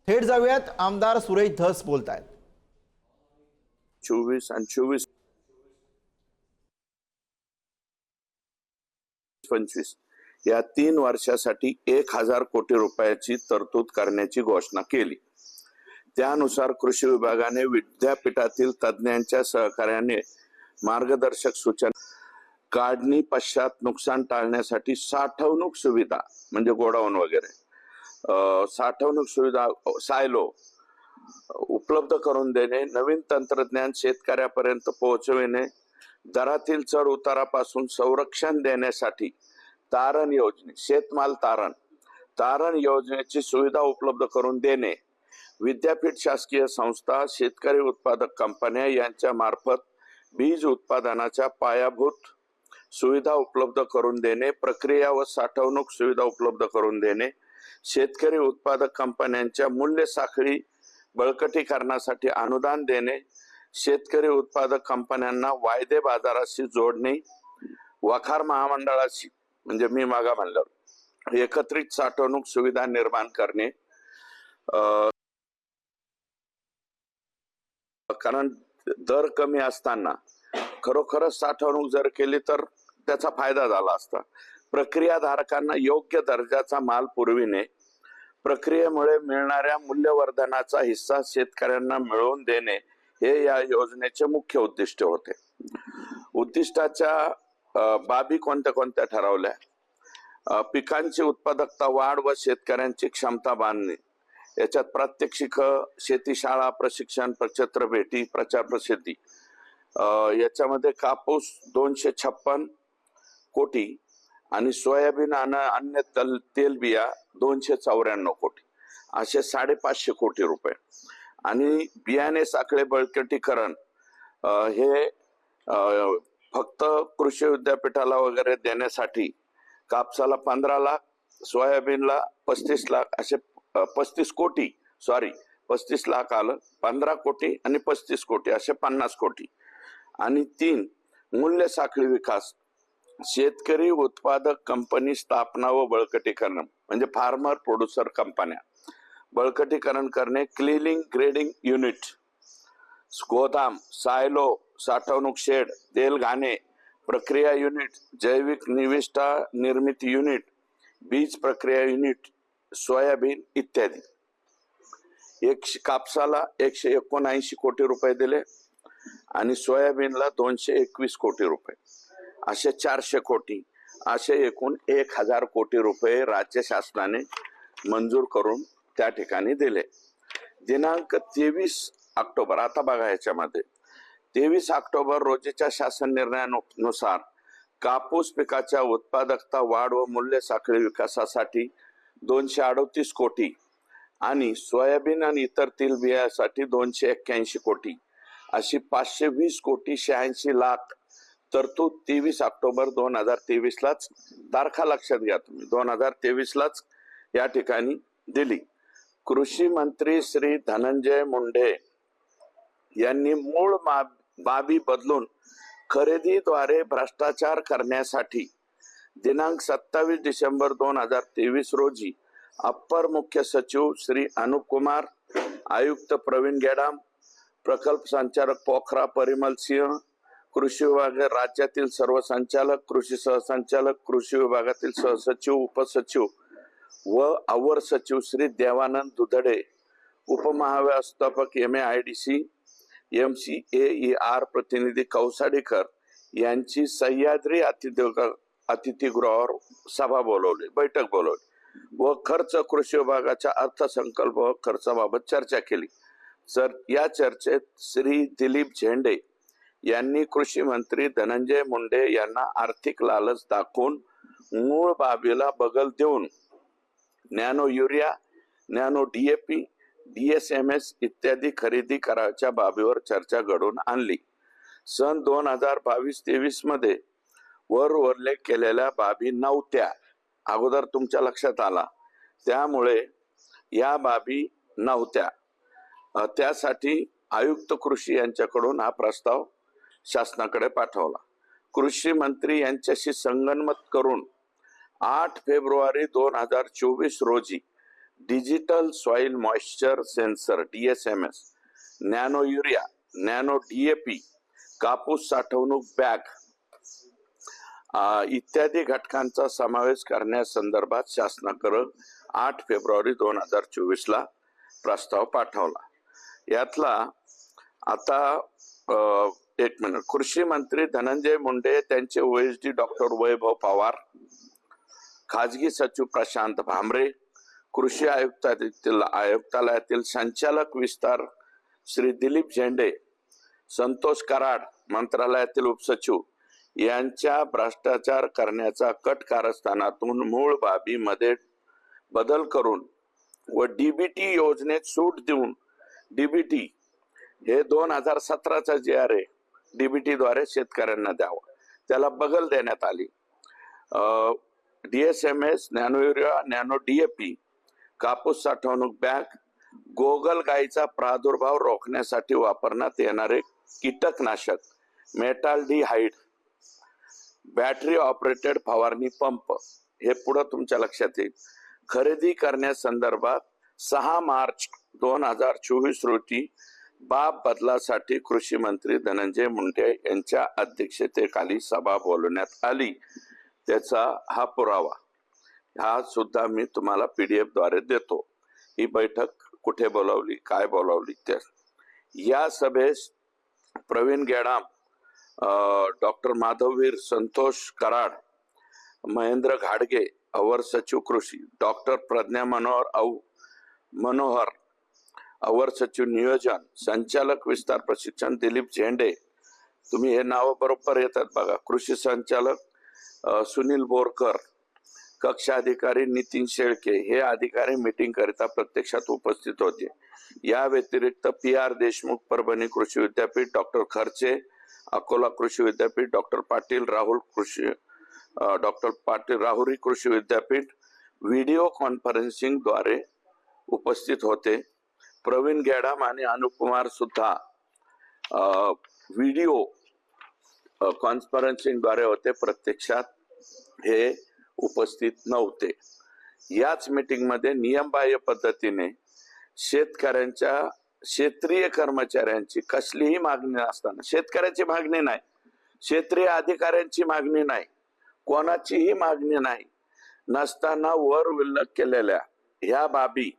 थेट जाऊयात, आमदार सुरेश धस बोलतायत. 24 आणि 24-25 या 3 वर्षासाठी 1000 कोटी रुपयाची तरतूद करण्याची घोषणा केली. त्यानुसार कृषी विभागाने विद्यापीठातील तज्ञांच्या सहकार्याने मार्गदर्शक सूचना, काढणी पश्चात नुकसान टाळण्यासाठी साठवणूक सुविधा म्हणजे गोडाऊन वगैरे, साठवणूक सुविधा सायलो उपलब्ध करून देणे, नवीन तंत्रज्ञान शेतकऱ्यापर्यंत पोहोचविणे, दरातील चढ उतारापासून संरक्षण देण्यासाठी तारण योजने, शेतमाल तारण योजनेची सुविधा उपलब्ध करून देणे, विद्यापीठ शासकीय संस्था, शेतकरी उत्पादक कंपन्या यांच्या मार्फत बीज उत्पादनाच्या पायाभूत सुविधा उपलब्ध करून देणे, प्रक्रिया व साठवणूक सुविधा उपलब्ध करून देणे, शेतकरी उत्पादक कंपन्यांच्या मूल्य साखळी बळकटीकरणासाठी अनुदान देणे, शेतकरी उत्पादक कंपन्यांना वायदे बाजाराशी जोडणे, वखार महामंडळाशी म्हणजे मी मागा म्हणलं एकत्रित साठवणूक सुविधा निर्माण करणे, कारण दर कमी असताना खरोखरच साठवणूक जर केली तर त्याचा फायदा झाला असता. प्रक्रियाधारकांना योग्य दर्जाचा माल पुरविणे, प्रक्रियेमुळे मिळणाऱ्या मूल्यवर्धनाचा हिस्सा शेतकऱ्यांना मिळवून देणे हे या योजनेचे मुख्य उद्दिष्ट होते. उद्दिष्टाच्या बाबी कोणत्या कोणत्या ठरवल्या? पिकांची उत्पादकता वाढ व शेतकऱ्यांची क्षमता बांधणे, याच्यात प्रात्यक्षिक, शेती शाळा, प्रशिक्षण, प्रचित्र भेटी, प्रचार प्रसिद्धी. याच्यामध्ये कापूस 256 कोटी आणि सोयाबीन आणि अन्य तेलबिया 294 कोटी, असे 550 कोटी रुपये. आणि बियाणे साखळे बळकटीकरण हे फक्त कृषी विद्यापीठाला वगैरे देण्यासाठी कापसाला 15 लाख, सोयाबीनला 35 लाख, असे 35 कोटी, 35 लाख आलं, 15 कोटी आणि 35 कोटी असे 50 कोटी. आणि 3 मूल्य साखळी विकास, शेतकरी उत्पादक कंपनी स्थापना व बळकटीकरण म्हणजे फार्मर प्रोड्युसर कंपन्या बळकटीकरण करणे, क्लिनिंग ग्रेडिंग युनिट, गोदाम, सायलो, साठवणूक शेड, तेल घाणे प्रक्रिया युनिट, जैविक निविष्ठा निर्मिती युनिट, बीज प्रक्रिया युनिट, सोयाबीन इत्यादी. कापसाला 179 कोटी रुपये दिले आणि सोयाबीनला 221 कोटी रुपये, असे 400 कोटी, असे एकूण 1000 कोटी रुपये राज्य शासनाने मंजूर करून त्या ठिकाणी दिले. दिनांक 23 ऑक्टोबर, आता बघा याच्यामध्ये 23 ऑक्टोबर रोजीच्या शासन निर्णयानुसार कापूस पिकाच्या उत्पादकता वाढ व मूल्य साखळी विकासासाठी 238 कोटी आणि सोयाबीन आणि इतर तेलबियासाठी 281 कोटी, अशी 520 कोटी 86 लाख तरतूद 23 ऑक्टोबर 2023 लाच, तारखा लक्षात घ्या तुम्ही, 2023 लाच या ठिकाणी दिली. कृषी मंत्री श्री धनंजय मुंडे यांनी मूळ बाबी बदलून खरेदीद्वारे भ्रष्टाचार करण्यासाठी दिनांक 27 डिसेंबर 2023 रोजी अप्पर मुख्य सचिव श्री अनुप कुमार, आयुक्त प्रवीण गेडाम, प्रकल्प संचालक पोखरा परिमल सिंह, कृषी विभाग राज्यातील सर्व संचालक, कृषी सहसंचालक, कृषी विभागातील सहसचिव, उपसचिव व अवर सचिव श्री देवानंद दुधडे, उपमहाव्यवस्थापक MAIDC MCAER प्रतिनिधी कौसाडीकर यांची सह्याद्री अतिथीगृहावर सभा बोलवली, बैठक बोलवली व खर्च कृषी विभागाच्या अर्थसंकल्प व खर्चाबाबत चर्चा केली. या चर्चेत श्री दिलीप झेंडे यांनी कृषी मंत्री धनंजय मुंडे यांना आर्थिक लालच दाखवून मूळ बाबीला बगल देऊन nano urea, nano DAP, DSMS इत्यादी खरेदी करायच्या बाबीवर चर्चा घडवून आणली. सन 2022-23 मध्ये वर उल्लेख केलेल्या बाबी नव्हत्या, अगोदर तुमच्या लक्षात आला, त्यामुळे या बाबी नव्हत्या. त्यासाठी आयुक्त कृषी यांच्याकडून हा प्रस्ताव शासनाकडे पाठवला. कृषी मंत्री यांच्याशी संगनमत करून 8 फेब्रुवारी 2024 रोजी digital soil moisture sensor DSMS, nano urea, nano DAP, कापूस साठवणूक बॅग इत्यादी घटकांचा समावेश करण्यासंदर्भात शासनाकडे 8 फेब्रुवारी 2024 ला प्रस्ताव पाठवला. यातला आता एक मिनिट, कृषी मंत्री धनंजय मुंडे, त्यांचे OSD डॉक्टर वैभव पवार, खाजगी सचिव प्रशांत भामरे, कृषी आयुक्तालयातील संचालक विस्तार श्री दिलीप झेंडे, संतोष कराड, मंत्रालयातील उपसचिव यांच्या भ्रष्टाचार करण्याचा कट कारस्थानातून मूळ बाबीमध्ये बदल करून व DBT योजनेत सूट देऊन DBT हे 2017चा GR आहे, DBT द्वारे शेतकऱ्यांना द्यावं, त्याला बगल देण्यात आली. DSMS, nano urea, nano DAP, कापूस साठवणूक बॅग, गोगल गायीचा प्रादुर्भाव रोखण्यासाठी वापरण्यात येणारे कीटकनाशक मेटाल्डिहाइड, बॅटरी ऑपरेटेड फवारणी पंप हे पुढे तुमच्या लक्षात येईल. खरेदी करण्यासंदर्भात 6 मार्च 2024 रोजी बाब बदलासाठी कृषी मंत्री धनंजय मुंडे यांच्या अध्यक्षतेखाली सभा बोलवण्यात आली. त्याचा हा पुरावा हा सुद्धा मी तुम्हाला PDF द्वारे देतो. ही बैठक कुठे बोलावली, काय बोलावली ते. या सभेस प्रवीण गेडाम, डॉक्टर माधववीर, संतोष कराड, महेंद्र घाडगे, अवर सचिव कृषी, डॉक्टर प्रज्ञा मनोहर, अवर सचिव नियोजन, संचालक विस्तार प्रशिक्षण दिलीप झेंडे, तुम्ही हे नाव बरोबर येतात बघा, कृषी संचालक सुनील बोरकर, कक्षा अधिकारी नितीन शेळके हे अधिकारी मीटिंग करिता प्रत्यक्षात उपस्थित होते. या व्यतिरिक्त PR देशमुख, परभणी कृषी विद्यापीठ, डॉक्टर खर्चे, अकोला कृषी विद्यापीठ, डॉक्टर पाटील राहुरी कृषी विद्यापीठ व्हिडिओ कॉन्फरन्सिंग द्वारे उपस्थित होते. प्रवीण गेडाम आणि अनुप कुमार सुद्धा व्हिडिओ कॉन्फरन्सिंग द्वारे होते, प्रत्यक्षात हे उपस्थित नव्हते. याच मीटिंग मध्ये नियमबाह्य पद्धतीने शेतकऱ्यांच्या क्षेत्रीय कर्मचाऱ्यांची कसलीही मागणी नसताना, शेतकऱ्याची मागणी नाही, क्षेत्रीय अधिकाऱ्यांची मागणी नाही, कोणाचीही मागणी नाही नसताना वर उल्लेख केलेल्या ह्या बाबी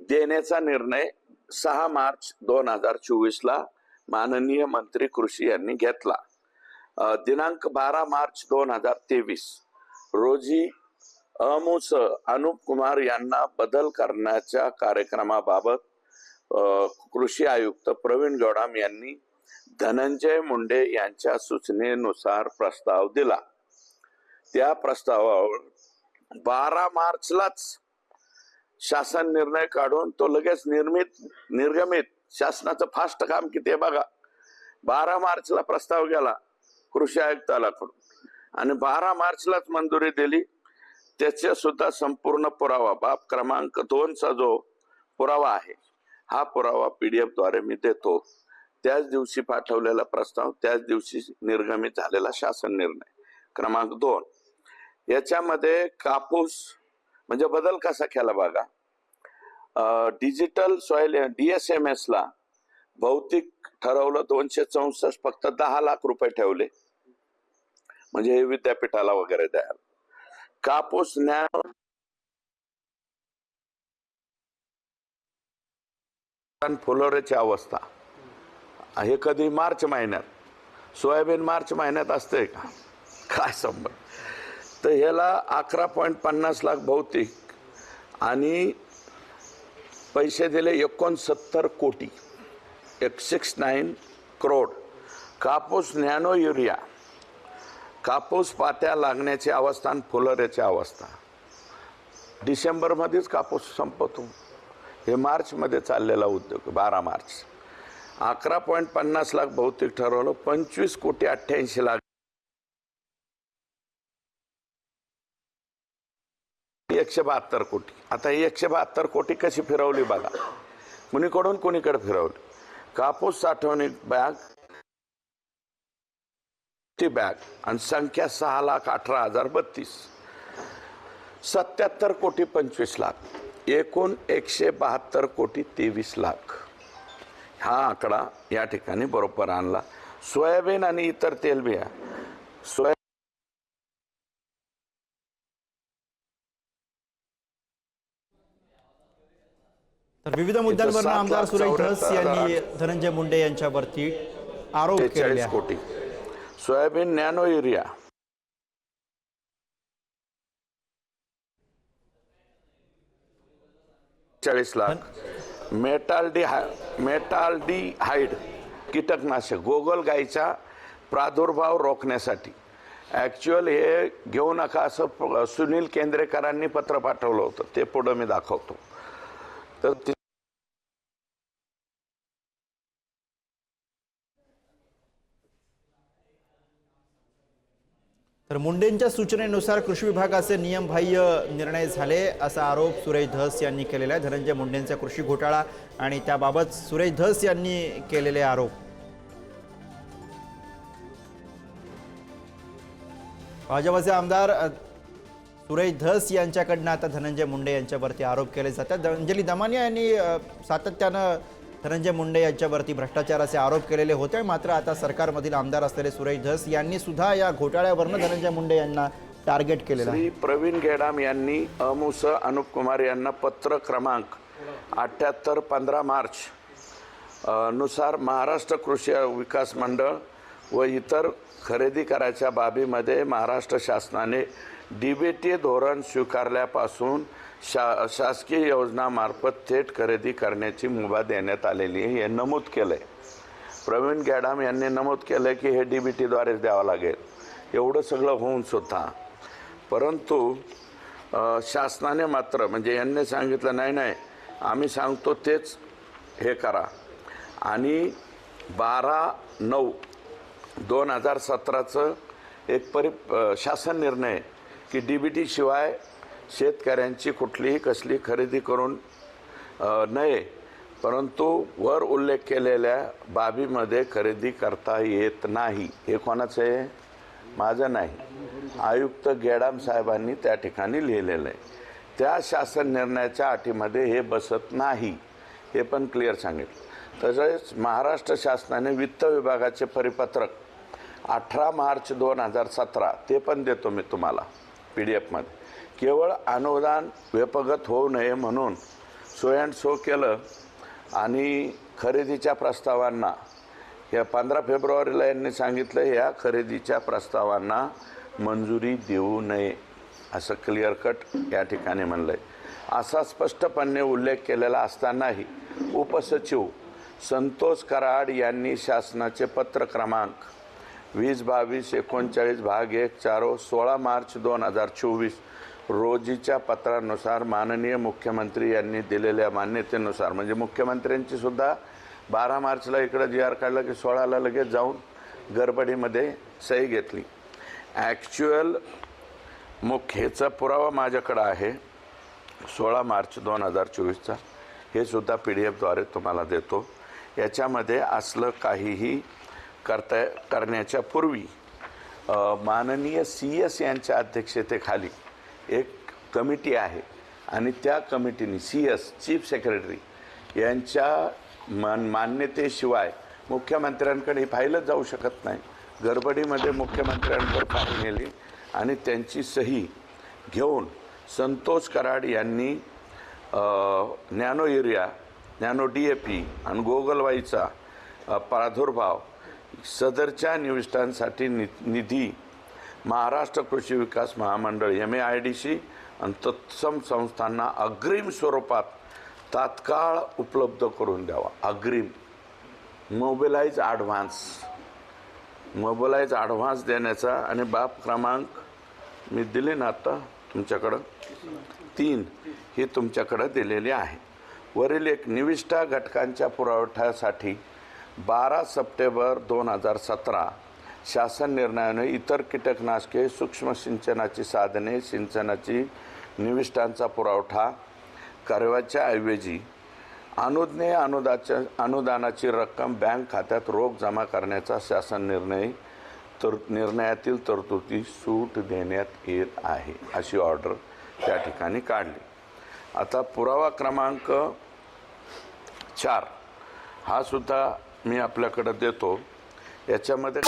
देण्याचा निर्णय 6 मार्च 2024 ला माननीय मंत्री कृषी यांनी घेतला. दिनांक 12 मार्च 2023 रोजी अमुस अनुप कुमार यांना बदल करण्याच्या कार्यक्रमाबाबत कृषी आयुक्त प्रवीण गेडाम यांनी धनंजय मुंडे यांच्या सूचनेनुसार प्रस्ताव दिला. त्या प्रस्तावावर 12 मार्चलाच शासन निर्णय काढून तो लगेच निर्गमित, शासनाचं फास्ट काम किती आहे बघा. 12 मार्चला प्रस्ताव गेला कृषी आयुक्तालयाकडून आणि 12 मार्चलाच मंजुरी दिली. त्याचे सुद्धा संपूर्ण पुरावा बाब क्रमांक 2 चा जो पुरावा आहे, हा पुरावा PDF द्वारे मी देतो. त्याच दिवशी पाठवलेला प्रस्ताव, त्याच दिवशी निर्गमित झालेला शासन निर्णय क्रमांक 2. याच्यामध्ये कापूस म्हणजे बदल कसा केला बघा. डिजिटल सॉइल DSMS ला भौतिक ठरवलं 264, फक्त 10 लाख रुपये ठेवले, म्हणजे हे विद्यापीठाला वगैरे द्यायला. कापूस नॅनो फुलोऱ्याची अवस्था हे कधी मार्च महिन्यात, सोयाबीन मार्च महिन्यात असते का, काय संबंध. तर ह्याला 11.50 लाख भौतिक आणि पैसे दिले 69 कोटी 169 करोड. कापूस नॅनो युरिया, कापूस पात्या लागण्याची अवस्था आणि फुलोऱ्याची अवस्था, डिसेंबर मध्येच कापूस संपतो, हे मार्च मध्ये चाललेला उद्योग. 12 मार्च 11.50 लाख भौतिक ठरवलं, 25 कोटी 88 लाख 172 कोटी. आता ही 172 कोटी कशी फिरवली बघा, कुणीकडून कुणीकडे फिरवली. कापूस साठवणूक बॅग आणि संख्या 6,18,032. 77 कोटी 25 लाख, एकूण 172 कोटी 23 लाख हा आकडा या ठिकाणी बरोबर आणला. सोयाबीन आणि इतर तेलबिया तर विविध मुद्द्यांवर आमदार सुरेश धस यांनी धनंजय मुंडे यांच्यावरती आरोप केले 43 कोटी. Soybean nano urea 40 lakh. Metaldehyde कीटकनाशक गोगलगाईचा प्रादुर्भाव रोखण्यासाठी. ॲक्च्युअल हे घेऊ नका असं सुनील केंद्रेकरांनी पत्र पाठवलं होतं, ते पुढं मी दाखवतो. तर तर मुंडेंच्या सूचनेनुसार कृषी विभागाचे नियमबाह्य निर्णय झाले असा आरोप सुरेश धस यांनी केलेला आहे. धनंजय मुंडेंचा कृषी घोटाळा आणि त्याबाबत सुरेश धस यांनी केलेले आरोप. भाजपचे आमदार सुरेश धस यांच्याकडनं आता धनंजय मुंडे यांच्यावरती आरोप केले जातात. अंजली दमानिया यांनी सातत्यानं धनंजय मुंडे यांच्यावरती भ्रष्टाचाराचे आरोप केलेले होते. मात्र आता सरकारमधील आमदार असलेले सुरेश धस यांनी सुद्धा या घोटाळ्यावरनं धनंजय मुंडे यांना टार्गेट केलेलं आहे. श्री प्रवीण गेडाम यांनी अमुस अनुप कुमार यांना पत्र क्रमांक 78 15 मार्च नुसार महाराष्ट्र कृषी विकास मंडळ व इतर खरेदी करायच्या बाबीमध्ये महाराष्ट्र शासनाने डीबीटी धोरण स्वीकारल्यापासून शासकीय योजनामार्फत थेट खरेदी करण्याची मुभा देण्यात आलेली आहे हे नमूद केलं आहे. प्रवीण गेडाम यांनी नमूद केलं की हे डीबीटीद्वारेच द्यावं लागेल. एवढं सगळं होऊन सुद्धा परंतु शासनाने मात्र म्हणजे यांनी सांगितलं नाही आम्ही सांगतो तेच हे करा. आणि 12/9/2017 एक शासन निर्णय की डीबीटी शिवाय शेतकऱ्यांची कुठलीही कसली खरेदी करून नये, परंतु वर उल्लेख केलेल्या बाबीमध्ये खरेदी करता येत नाही. हे कोणाचं आहे? माझं नाही, आयुक्त गेडाम साहेबांनी त्या ठिकाणी लिहिलेलं आहे. त्या शासन निर्णयाच्या अटीमध्ये हे बसत नाही हे पण क्लिअर सांगितलं. तसेच महाराष्ट्र शासनाने वित्त विभागाचे परिपत्रक 18 मार्च 2017 ते पण देतो मी तुम्हाला PDF मध्ये. केवळ अनुदान व्यपगत होऊ नये म्हणून सो अँड सो केलं आणि खरेदीच्या प्रस्तावांना या 15 फेब्रुवारीला यांनी सांगितलं या खरेदीच्या प्रस्तावांना मंजुरी देऊ नये असं क्लिअर कट या ठिकाणी म्हणलं आहे. असा स्पष्टपणे उल्लेख केलेला असतानाही उपसचिव संतोष कराड यांनी शासनाचे पत्र क्रमांक 20/22/39 भाग 1 16 मार्च 2024 रोजीच्या पत्रानुसार माननीय मुख्यमंत्री यांनी दिलेल्या मान्यतेनुसार म्हणजे मुख्यमंत्र्यांची सुद्धा 12 मार्चला इकडं GR काढलं की 16ला लगेच जाऊन गडबडीमध्ये सही घेतली. ॲक्च्युअल मुख्यचा पुरावा माझ्याकडं आहे 16 मार्च 2024चा. हे सुद्धा PDF द्वारे तुम्हाला देतो. याच्यामध्ये असलं काहीही करण्याच्या पूर्वी माननीय CS यांच्या अध्यक्षतेखाली एक कमिटी आहे आणि त्या कमिटीने CS चीफ सेक्रेटरी यांच्या मान्यतेशिवाय मुख्यमंत्र्यांकडे फाईलच जाऊ शकत नाही. गडबडीमध्ये मुख्यमंत्र्यांवर फाईल नेली आणि त्यांची सही घेऊन संतोष कराड यांनी नॅनो युरिया, नॅनो DAP आणि गोगलगाईचा प्रादुर्भाव सदरच्या निविष्ठांसाठी निधी महाराष्ट्र कृषी विकास महामंडळ MAIDC आणि तत्सम संस्थांना अग्रिम स्वरूपात तात्काळ उपलब्ध करून द्यावा. अग्रिम मोबिलाइज ॲडव्हान्स देण्याचा आणि बाब क्रमांक मी दिले ना आता तुमच्याकडं 3 ही तुमच्याकडं दिलेली आहे. वरील एक निविष्ठा घटकांच्या पुरवठ्यासाठी 12 सप्टेंबर 2017 शासन निर्णयाने इतर कीटकनाशके, सूक्ष्म सिंचनाची साधने, सिंचनाची निविष्ठांचा पुरवठा करावयाच्या ऐवजी अनुदानाची रक्कम बँक खात्यात रोख जमा करण्याचा शासन निर्णयातील तरतुदी सूट देण्यात येत आहे अशी ऑर्डर त्या ठिकाणी काढली. आता पुरावा क्रमांक 4 हा सुद्धा मी आपल्याकडे देतो. याच्यामध्ये